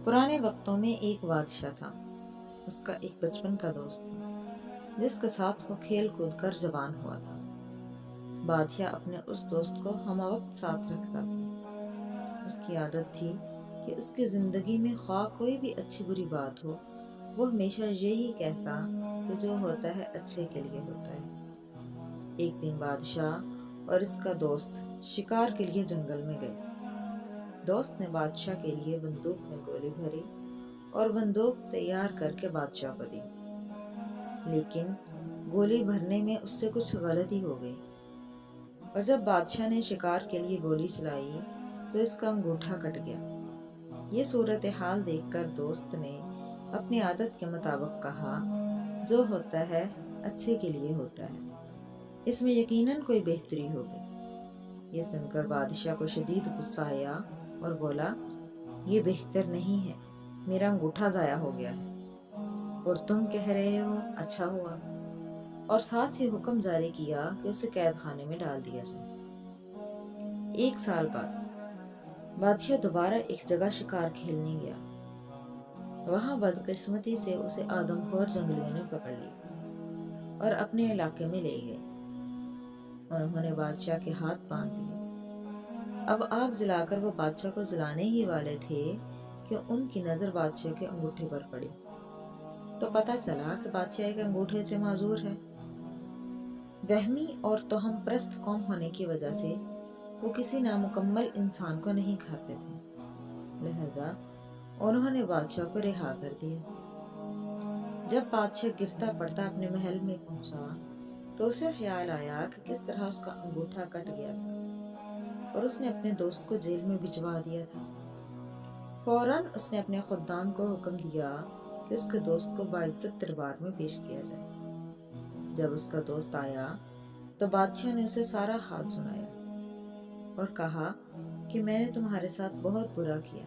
पुराने वक्तों में एक बादशाह था। उसका एक बचपन का दोस्त था जिसके साथ वो खेल कूद कर जवान हुआ था। बादशाह अपने उस दोस्त को हमवक्त साथ रखता था। उसकी आदत थी कि उसकी जिंदगी में ख्वाह कोई भी अच्छी बुरी बात हो, वो हमेशा यही कहता कि जो होता है अच्छे के लिए होता है। एक दिन बादशाह और इसका दोस्त शिकार के लिए जंगल में गए। दोस्त ने बादशाह के लिए बंदूक में गोली भरी और बंदूक तैयार करके बादशाह को दी। लेकिन गोली भरने में उससे कुछ गलती हो गई और जब बादशाह ने शिकार के लिए गोली चलाई तो इसका अंगूठा कट गया। ये सूरत हाल देखकर दोस्त ने अपनी आदत के मुताबिक कहा, जो होता है अच्छे के लिए होता है, इसमें यकीनन कोई बेहतरी होगी। ये सुनकर बादशाह को शदीद गुस्सा आया और बोला, ये बेहतर नहीं है, मेरा अंगूठा जाया हो गया है और तुम कह रहे हो अच्छा हुआ। और साथ ही हुक्म जारी किया कि उसे कैद खाने में डाल दिया जाए। एक साल बाद बादशाह दोबारा एक जगह शिकार खेलने गया। वहां बदकिस्मती से उसे आदमखोर जंगलियों ने पकड़ लिया और अपने इलाके में ले गए। उन्होंने बादशाह के हाथ बांध दिए। अब आग जलाकर वो बादशाह को जलाने ही वाले थे कि उनकी नजर बादशाह के अंगूठे पर पड़ी तो पता चला कि बादशाह के अंगूठे से माजूर है। वहमी और तोहम प्रस्त कौम होने की वजह से वो किसी नामुकम्मल इंसान को नहीं खाते थे, लिहाजा उन्होंने बादशाह को रिहा कर दिया। जब बादशाह गिरता पड़ता अपने महल में पहुंचा तो उसे ख्याल आया कि किस तरह उसका अंगूठा कट गया था और उसने अपने दोस्त को जेल में भिजवा दिया था। फौरन उसने अपने खुद्दाम को हुक्म दिया कि उसके दोस्त को बाइज्जत दरबार में पेश किया जाए। जब उसका दोस्त आया तो बादशाह ने उसे सारा हाल सुनाया और कहा कि मैंने तुम्हारे साथ बहुत बुरा किया,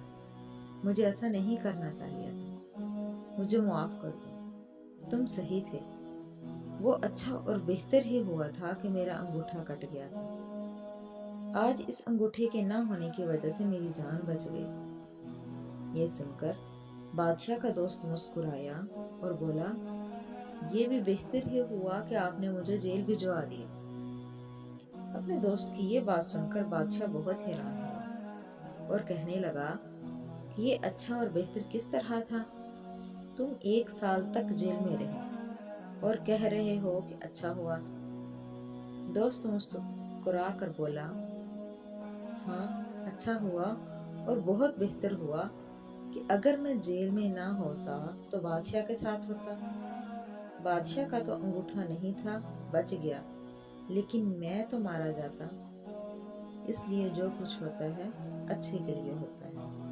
मुझे ऐसा नहीं करना चाहिए था, मुझे माफ कर दो, तुम सही थे, वो अच्छा और बेहतर ही हुआ था कि मेरा अंगूठा कट गया था। आज इस अंगूठे के ना होने की वजह से मेरी जान बच गई। ये सुनकर बादशाह का दोस्त मुस्कुराया और बोला, ये भी बेहतर ही हुआ कि आपने मुझे जेल भिजवा दिया। अपने दोस्त की ये बात सुनकर बादशाह बहुत हैरान हुआ और कहने लगा कि ये अच्छा और बेहतर किस तरह था? तुम एक साल तक जेल में रहे और कह रहे हो कि अच्छा हुआ। दोस्त मुस्कुरा कर बोला, हाँ अच्छा हुआ और बहुत बेहतर हुआ कि अगर मैं जेल में ना होता तो बादशाह के साथ होता। बादशाह का तो अंगूठा नहीं था, बच गया, लेकिन मैं तो मारा जाता। इसलिए जो कुछ होता है अच्छे के लिए होता है।